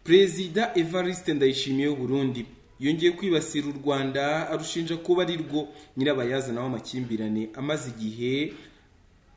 Perezida Evariste Ndayishimiye w'u Burundi yongeye kwibasira u Rwanda arushinja kuba ari rwo nyirabayazana w'amakimbirane amaze igihe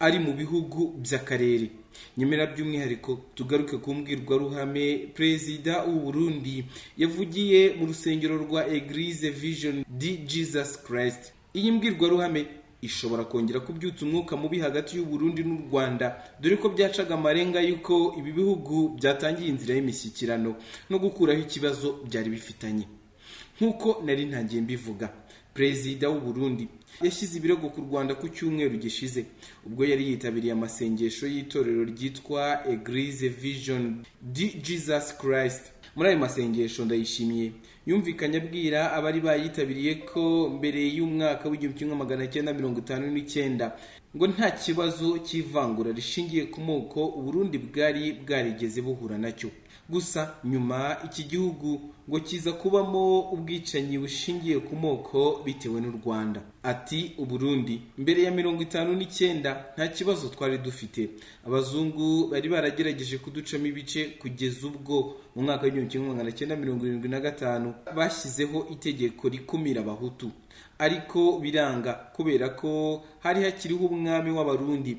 ari mu bihugu by'akarere. Nyemera by'umwihariko tugaruke ku mbwirwaruhame Perezida w'u Burundi yavugiye mu rusengero rwa Eglise Vision de Jesus Christ. Iyi mbwirwaruhame ishobora kongera kubyutsa umwuka mubi hagati y'u Burundi n'u Rwanda, dore ko byacaga amarenga yuko ibi bihugu byatangiye inzira y'imishyikirano no gukuraho ikibazo byari bifitanye. Nkuko nari ntangiye mbivuga, Perezida w'u Burundi yashyize ibirego ku Rwanda ku cyumweru gishize ubwo yari yitabiriye amasengesho y'itorero ryitwa Eglise Vision de Jesus Christ. Muri ayo masengesho Ndayishimiye yumvikanye abwira abari bayitabiriye ko mbere y'umwaka w'1959 ngo nta kibazo cy'ivangura rishingiye ku moko u Burundi bwari bwarigeze buhura nacyo. Gusa nyuma iki gihugu ngo kiza kubamo ubwicanyi bushingiye ku moko bitewe n'u Rwanda. Ati u Burundi mbere ya 59 nta kibazo twari dufite. Abazungu bari baragerageje kuducamo ibice kugeza ubwo mu mwaka w'1975 bashyizeho itegeko rikumira abahutu, ariko biranga kubera ko hari hakiriho umwami w'abarundi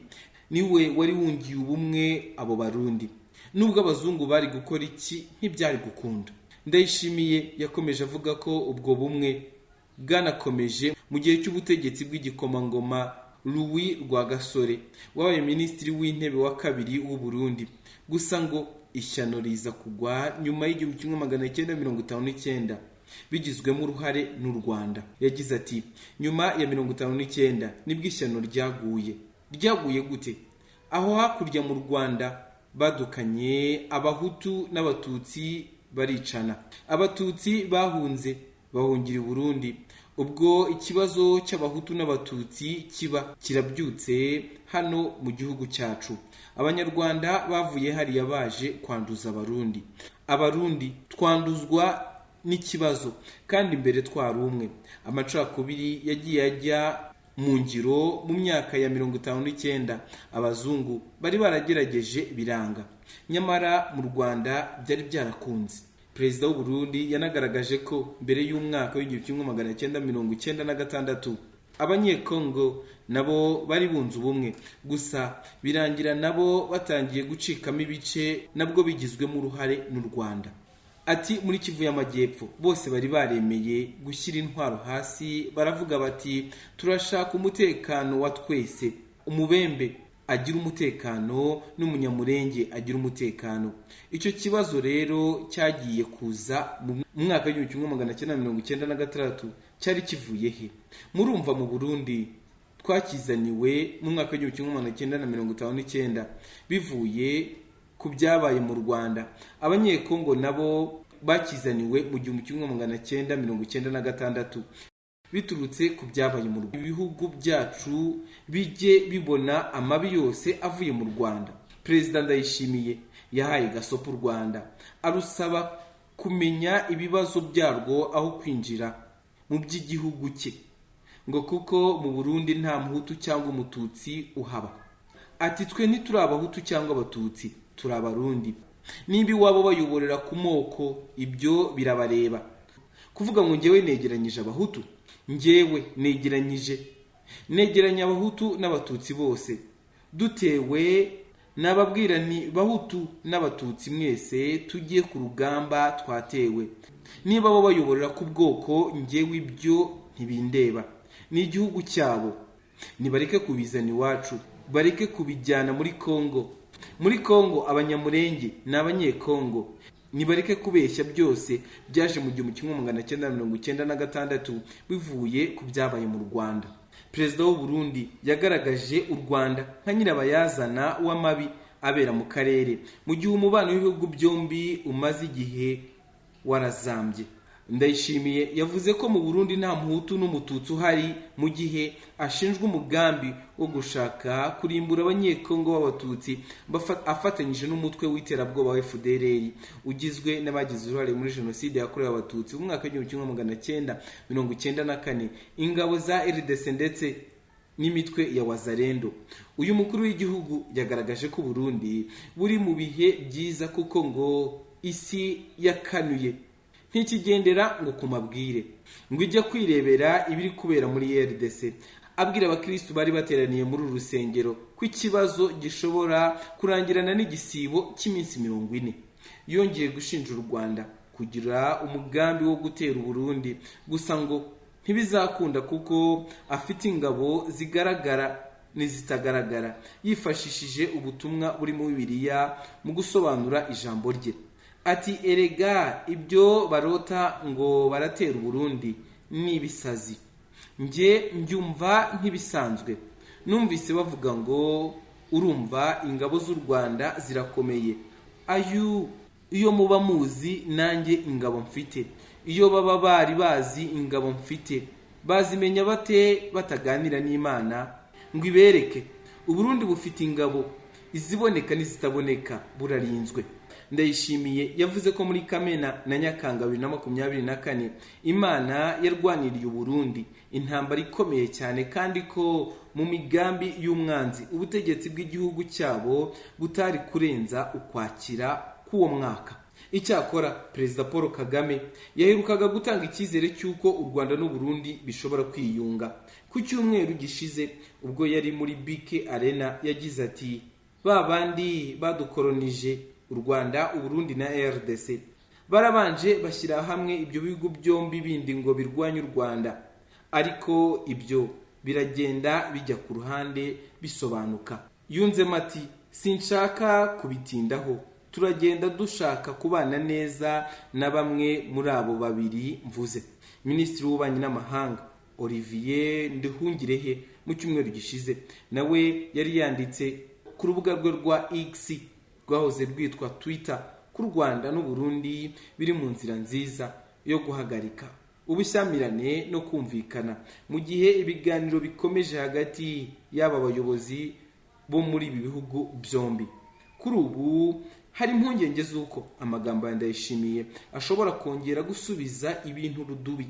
niwe wari wungiye ubumwe abo barundi. Nubwo abazungu bari gukora iki ntibyari gukunda. Ndayishimiye yakomeje avuga ko ubwo bumwe bwanakomeje mu gihe cy'ubutegetsi bw'igikomangoma Louis Rwagasore wabaye minisitiri w'intebe wa kabiri w'u Burundi. Gusa ngo ishyano riza kugwa nyuma y'1959 bigizwemo uruhare n'u Rwanda. Yagize ati nyuma ya 59 nibwo ishyano ryaguye. Ryaguye gute? Aho hakurya mu Rwanda badukanye abahutu n'abatutsi baricana. Abatutsi bahunze bahungira i Burundi. Ubwo ikibazo cy'abahutu n'abatutsi kiba kirabyutse hano mu gihugu cyacu. Abanyarwanda bavuye hariya baje kwanduza abarundi. Abarundi twanduzwa n'ikibazo kandi mbere twari umwe. Amacakubiri yagiye ajya mu ngiro mu myaka ya 59 abazungu bari baragerageje biranga, nyamara mu Rwanda byari byarakunze. Perezida w'u Burundi yanagaragaje ko mbere y'umwaka w'1996 abanyekongo nabo bari bunze ubumwe, gusa birangira nabo batangiye gucikamo ibice nabwo bigizwemo uruhare n'u Rwanda. Ati muri Kivu y'Amajyepfo bose bari baremeye gushyira intwaro hasi, baravuga bati turashaka umutekano wa twese, umubembe agira umutekano n'umunyamurenge agira umutekano. Icyo kibazo rero cyagiye kuza mu mwaka w'1996 cyari kivuye he? Murumva mu Burundi twakizaniwe mu mwaka w'1959 bivuye ku byabaye mu Rwanda. Abanyekongo nabo bakizaniwe mu 1996 biturutse ku byabaye mu Rwanda. Ibihugu byacu bijye bibona amabi yose avuye mu Rwanda. Perezida Ndayishimiye yahaye gasopo u Rwanda, arusaba kumenya ibibazo byarwo aho kwinjira mu by'igihugu cye, ngo kuko mu Burundi nta muhutu cyangwa umututsi uhaba. Ati twe ntituri abahutu cyangwa abatutsi, turi abarundi. Nimba iwabo bayoborera ku moko ibyo birabareba. Kuvuga ngo njyewe negeranyije abahutu, njyewe negeranya abahutu n'abatutsi bose, dutewe nababwira nti bahutu n'abatutsi mwese tugiye ku rugamba twatewe. Niba bo bayoborera ku bwoko, njyewe ibyo ntibindeba, ni igihugu cyabo. Nibareke kubizana iwacu, bareke kubijyana muri Kongo. Muri Kongo abanyamurenge n'abanyekongo. Nibareke kubeshya byose byaje mu 1996 bivuye ku byabaye mu Rwanda. Perezida w'u Burundi yagaragaje u Rwanda nka nyirabayazana w'amabi abera mu karere, mu gihe umubano w'ibihugu byombi umaze igihe warazambye. Ndayishimiye yavuze ko mu Burundi nta muhutu n'umututsi uhari, mu gihe ashinjwa umugambi wo gushaka kurimbura abanyekongo b'abatutsi afatanyije n'umutwe w'iterabwoba wa FDLR ugizwe n'abagize uruhare muri jenoside yakorewe abatutsi mu mwaka w'1994, ingabo za RDC ndetse n'imitwe ya Wazalendo. Uyu mukuru w'igihugu yagaragaje ko Burundi buri mu bihe byiza kuko ngo isi yakanuye ntikigendera ngo kumabwire ngo ijya kwirebera ibiri kubera muri RDC. Abwira abakristo bari bateraniye muri uru rusengero ko ikibazo gishobora kurangirana n'igisibo cy'iminsi 40. Yongeye gushinja u Rwanda kugira umugambi wo gutera u Burundi, gusa ngo ntibizakunda kuko afite ingabo zigaragara n'izitagaragara, yifashishije ubutumwa buri mu Bibiliya mu gusobanura ijambo rye. Ati erega ibyo barota ngo baratera u Burundi ni ibisazi, njye mbyumva nk'ibisanzwe. Numvise bavuga ngo urumva ingabo z'u Rwanda zirakomeye. Iyo muba muzi nanjye ingabo mfite, iyo baba bari bazi ingabo mfite, bazimenya bate bataganira n'Imana ngo ibereke? U Burundi bufite ingabo, iziboneka n'izitaboneka, burarinzwe. Ndayishimiye yavuze ko muri Kamena na Nyakanga 2024 Imana yarwaniriye u Burundi intambara ikomeye cyane, kandi ko mu migambi y'umwanzi ubutegetsi bw'igihugu cyabo butari kurenza ukwakira k'uwo mwaka. Icyakora Perezida Paul Kagame yaherukaga gutanga icyizere cy'uko u Rwanda n'u Burundi bishobora kwiyunga. Ku cyumweru gishize ubwo yari muri BK Arena yagize ati babandi badukolonije u Rwanda, u Burundi na RDC barabanje bashyira hamwe ibyo bihugu byombi bindi ngo birwanye u Rwanda, ariko ibyo biragenda bijya ku ruhande bisobanuka. Yunzemo ati sinshaka kubitindaho, turagenda dushaka kubana neza na bamwe muri abo babiri mvuze. Minisitiri w'Ububanyi n'Amahanga Olivier Nduhungirehe mu cyumweru gishize nawe yari yanditse ku rubuga rwe rwa X rwahoze rwitwa Twitter ku Rwanda n'u Burundi biri mu nzira nziza yo guhagarika ubushyamirane no kumvikana, mu gihe ibiganiro bikomeje hagati y'aba bayobozi bo muri ibi bihugu byombi. Kuri ubu hari impungenge z'uko amagambo ya Ndayishimiye ashobora kongera gusubiza ibintu rudubi.